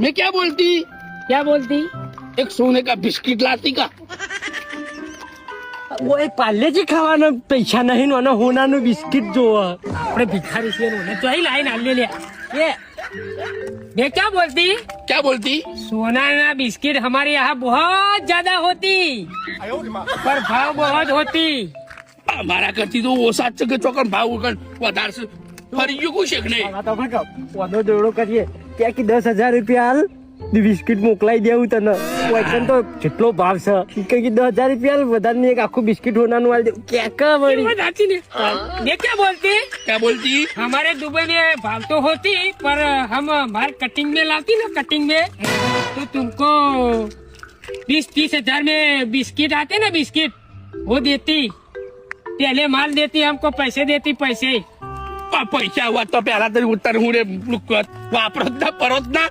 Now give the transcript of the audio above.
मैं क्या बोलती? एक सोने का बिस्किट लाती का। वो एक પાર્લેજી ખાવાનો પૈસા નહીં નો હોનાનું બિસ્કિટ જો આપણે ભિખારી છે ને તો અહીં લાઈન આલે લે ये मैं क्या बोलती सोना ना बिस्किट हमारे यहाँ बहुत ज्यादा होती पर भाव बहुत होती हमारा करती तो वो सात के ચોકન ભાવ વધારે છે ફરી ગયું કોઈ શેક નહીં તો ભાઈ ઓનો દોડો કરીએ ત્યાં કે 10,000 રૂપિયા હાલ બિસ્કિટ મોકલાઈ દેવું તને કોઈ તો કેટલો ભાવ છે કે 10,000 રૂપિયા વધારે ને એક આખું બિસ્કિટ હોનાનું હાલ દે કે વળી बताती नहीं। मैं क्या बोलती हमारे दुबई में भाव तो होती पर हम हमारे कटिंग में लाती ना कटिंग में तो तुमको 20-30 हजार में बिस्किट आते ना बिस्किट वो देती पहले माल देती हमको पैसे देती पैसे પૈસા હોત તો પેલા તો ઉત્તર હું રે વાપરો જ ના પરો જ ના